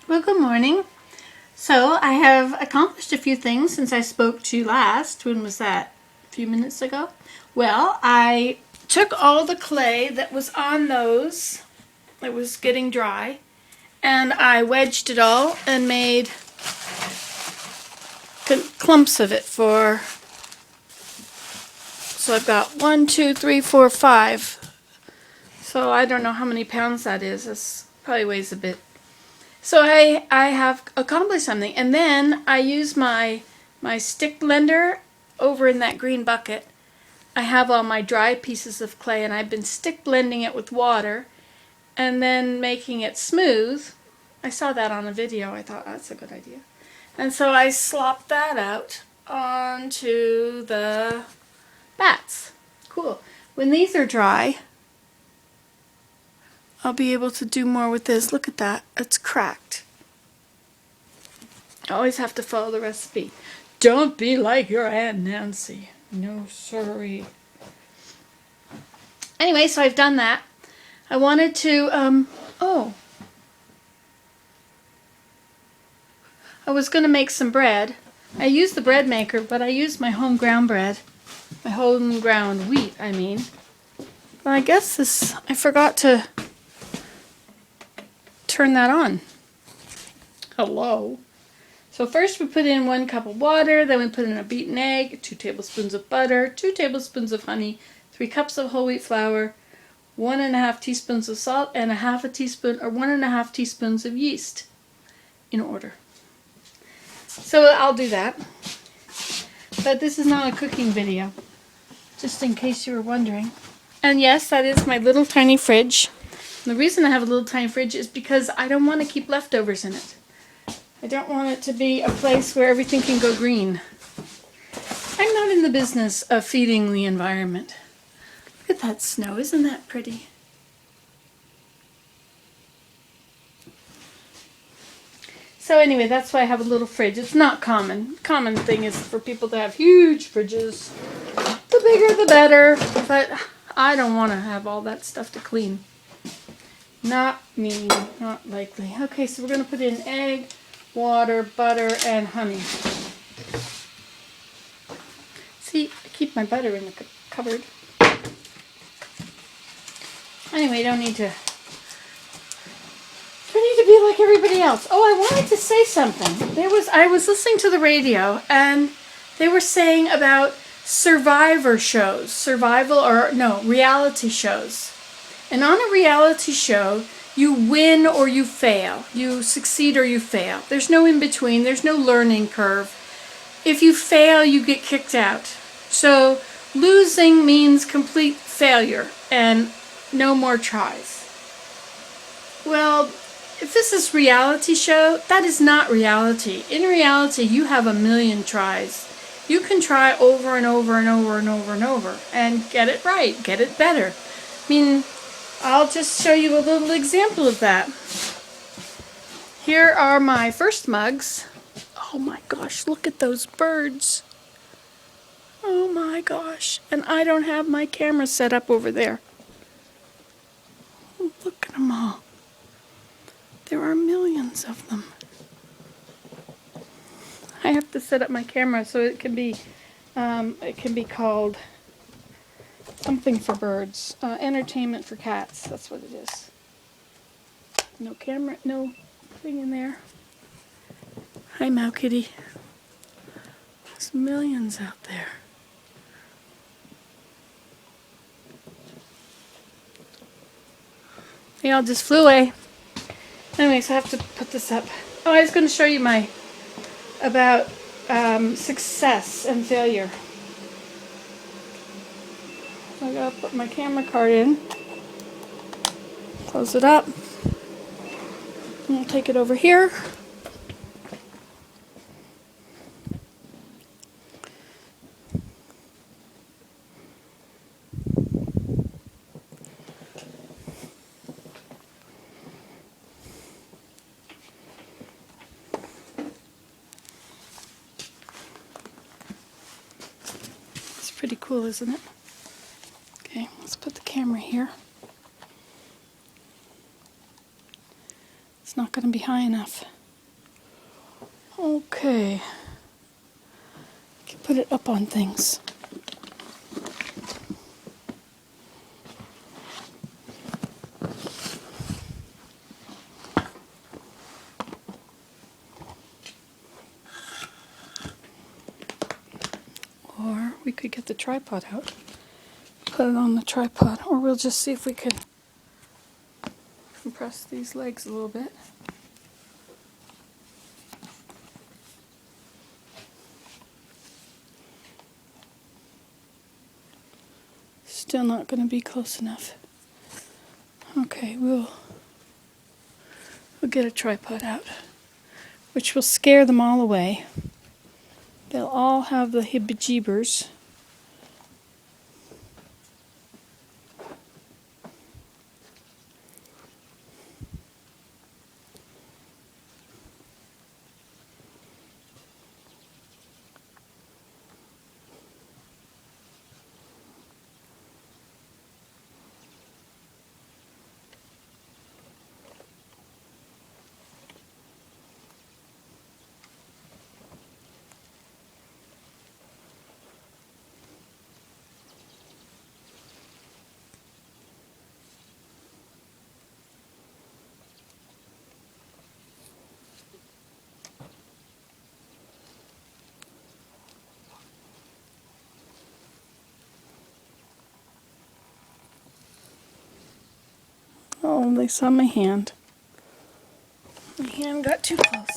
Well, good morning. So I have accomplished a few things since I spoke to you last. When was that? A few minutes ago? Well, I took all the clay that was on those that was getting dry, and I wedged it all and made clumps of it so I've got 1, 2, 3, 4, 5. So I don't know how many pounds that is. This probably weighs a bit. So I have accomplished something, and then I use my stick blender over in that green bucket. I have all my dry pieces of clay, and I've been stick blending it with water and then making it smooth. I saw that on a video. I thought that's a good idea. And so I slopped that out onto the bats. Cool. When these are dry, I'll be able to do more with this. Look at that. It's cracked. I always have to follow the recipe. Don't be like your Aunt Nancy. No, sorry. Anyway, so I've done that. I wanted to, I was going to make some bread. I used the bread maker, but I used my home ground bread. My home ground wheat, I mean. But I guess I forgot to turn that on. Hello. So first we put in 1 cup of water, then we put in a beaten egg, 2 tablespoons of butter, 2 tablespoons of honey, 3 cups of whole wheat flour, 1½ teaspoons of salt, and 1/2 teaspoon or 1½ teaspoons of yeast, in order. So I'll do that. But this is not a cooking video, just in case you were wondering. And yes, that is my little tiny fridge. And the reason I have a little tiny fridge is because I don't want to keep leftovers in it. I don't want it to be a place where everything can go green. I'm not in the business of feeding the environment. Look at that snow. Isn't that pretty? So anyway, that's why I have a little fridge. It's not common. Common thing is for people to have huge fridges. The bigger the better. But I don't want to have all that stuff to clean. Not me. Not likely. Okay, so we're going to put in egg, water, butter, and honey. See, I keep my butter in the cupboard. Anyway, don't need to be like everybody else. Oh, I wanted to say something. I was listening to the radio, and they were saying about reality shows. And on a reality show, you win or you fail. You succeed or you fail. There's no in between. There's no learning curve. If you fail, you get kicked out. So losing means complete failure and no more tries. Well, if this is reality show, that is not reality. In reality, you have a million tries. You can try over and over and over and over and over and get it right, get it better. I mean, I'll just show you a little example of that. Here are my first mugs. Oh my gosh, look at those birds. Oh my gosh. And I don't have my camera set up over there. Look at them all. There are millions of them. I have to set up my camera so it can be called something for birds. Entertainment for cats. That's what it is. No camera, no thing in there. Hi, Meow Kitty. There's millions out there. They all just flew away. Anyways, I have to put this up. Oh, I was going to show you about success and failure. So I gotta put my camera card in. Close it up. And I'll take it over here. Pretty cool, isn't it? Okay, let's put the camera here. It's not going to be high enough. Okay. Can put it up on things. Or we could get the tripod out, put it on the tripod, or we'll just see if we can compress these legs a little bit. Still not going to be close enough. Okay, we'll get a tripod out, which will scare them all away. They'll all have the heebie-jeebers. Oh, they saw my hand. My hand got too close.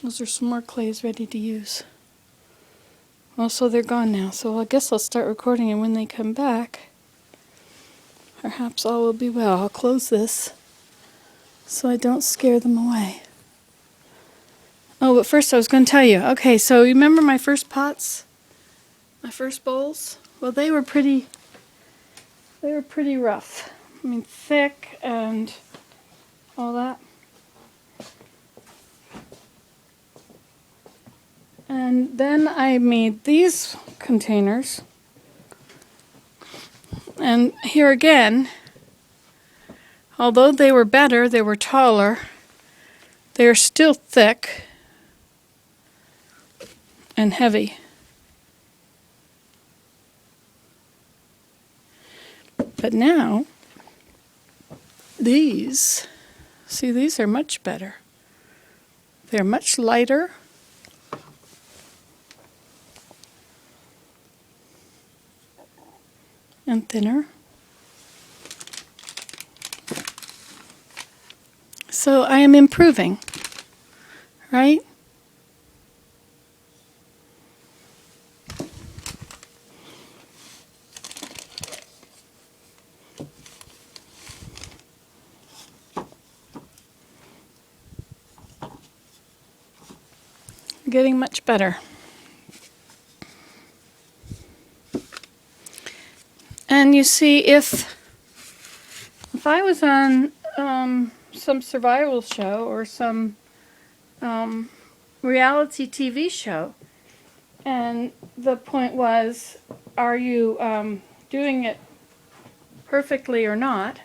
Those are some more clays ready to use. Well, so they're gone now, so I guess I'll start recording, and when they come back, perhaps all will be well. I'll close this so I don't scare them away. Oh, but first I was going to tell you. Okay, so you remember my first pots? My first bowls? Well, they were pretty rough. I mean, thick and all that. And then I made these containers. And here again, although they were better, they were taller, they're still thick and heavy. But now, these are much better. They're much lighter. And thinner. So I am improving, right? Getting much better. And you see, if I was on some survival show or some reality TV show, and the point was, are you doing it perfectly or not?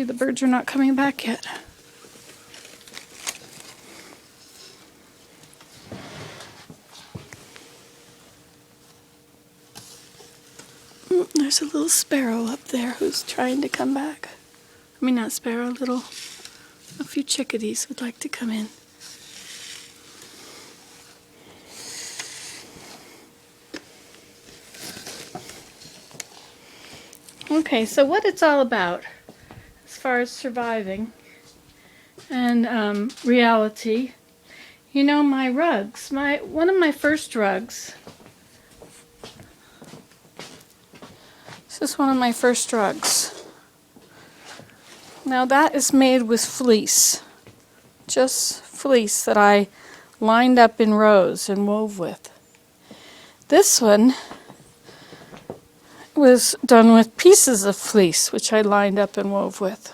The birds are not coming back yet. There's a little sparrow up there who's trying to come back. I mean, not sparrow, a few chickadees would like to come in. Okay, so what it's all about as far as surviving and reality. You know, my rugs, one of my first rugs. This is one of my first rugs. Now that is made with fleece. Just fleece that I lined up in rows and wove with. This one was done with pieces of fleece, which I lined up and wove with.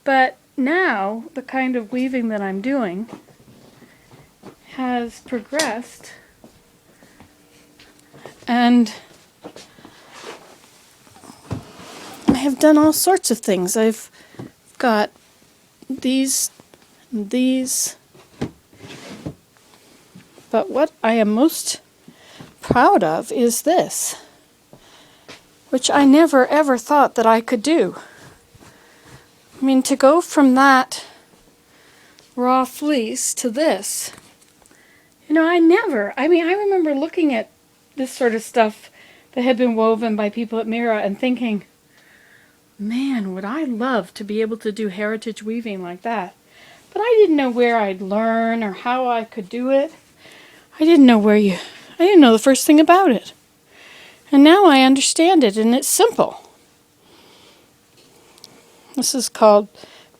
But now, the kind of weaving that I'm doing has progressed, and I have done all sorts of things. I've got these and these, but what I am most proud of is this, which I never ever thought that I could do. I mean, to go from that raw fleece to this, I remember looking at this sort of stuff that had been woven by people at Mira and thinking, man, would I love to be able to do heritage weaving like that. But I didn't know where I'd learn or how I could do it. I didn't know the first thing about it. And now I understand it, and it's simple. This is called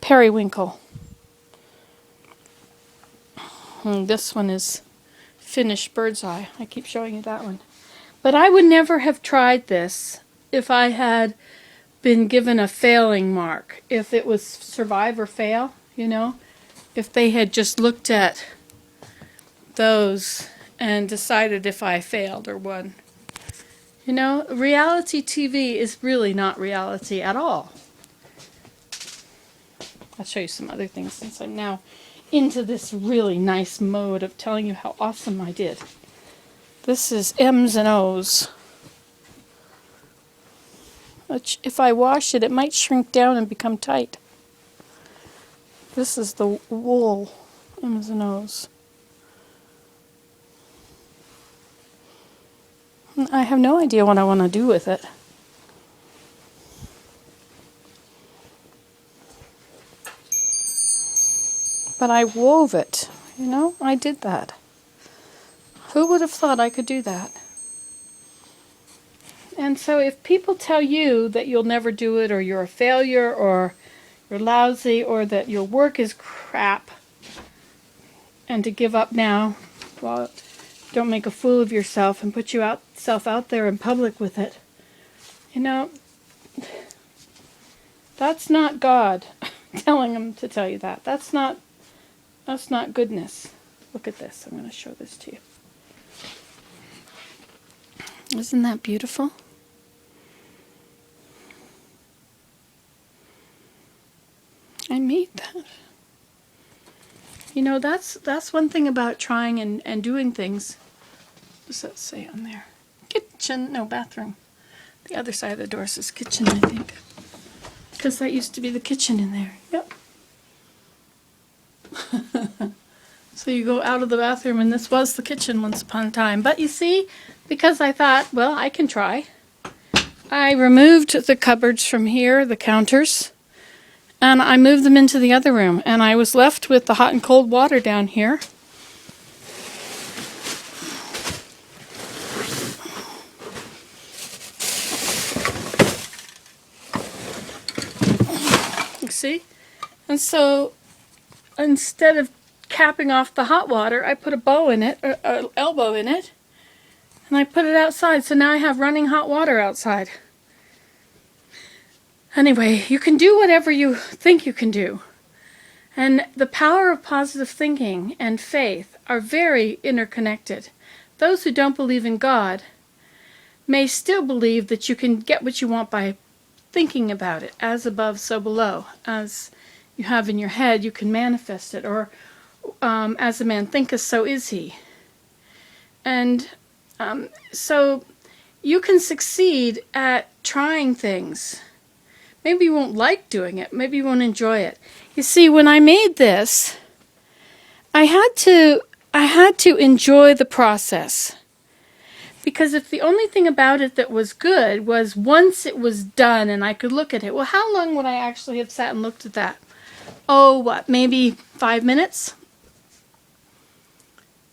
periwinkle. And this one is finished bird's eye. I keep showing you that one. But I would never have tried this if I had been given a failing mark. If it was survive or fail, if they had just looked at those and decided if I failed or won. Reality TV is really not reality at all. I'll show you some other things since I'm now into this really nice mode of telling you how awesome I did. This is M's and O's. Which, if I wash it, it might shrink down and become tight. This is the wool M's and O's. I have no idea what I want to do with it. But I wove it, I did that. Who would have thought I could do that? And so if people tell you that you'll never do it, or you're a failure, or you're lousy, or that your work is crap, and to give up now, well, don't make a fool of yourself and put yourself out there in public with it. That's not God telling them to tell you that. That's not goodness. Look at this. I'm going to show this to you. Isn't that beautiful? I made that. That's one thing about trying and doing things. What does that say on there? Kitchen, no, bathroom. The other side of the door says kitchen, I think. Because that used to be the kitchen in there. Yep. So you go out of the bathroom, and this was the kitchen once upon a time. But you see, because I thought, well, I can try, I removed the cupboards from here, the counters, and I moved them into the other room. And I was left with the hot and cold water down here. You see? And so instead of capping off the hot water, I put a bow in it, or an elbow in it, and I put it outside. So now I have running hot water outside. Anyway, you can do whatever you think you can do. And the power of positive thinking and faith are very interconnected. Those who don't believe in God may still believe that you can get what you want by thinking about it. As above, so below. As you have in your head, you can manifest it. Or as a man thinketh, so is he. And so you can succeed at trying things. Maybe you won't like doing it. Maybe you won't enjoy it. You see, when I made this, I had to enjoy the process. Because if the only thing about it that was good was once it was done and I could look at it, well, how long would I actually have sat and looked at that? Oh, what, maybe 5 minutes?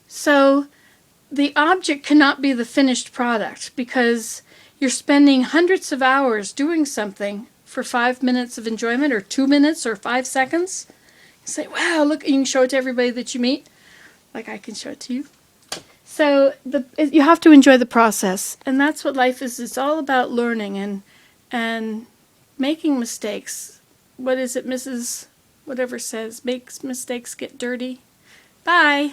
So the object cannot be the finished product, because you're spending hundreds of hours doing something for 5 minutes of enjoyment, or 2 minutes, or 5 seconds. You say, wow, look, you can show it to everybody that you meet, like I can show it to you. So you have to enjoy the process, and that's what life is. It's all about learning and making mistakes. What is it, Mrs. Whatever says, makes mistakes get dirty? Bye.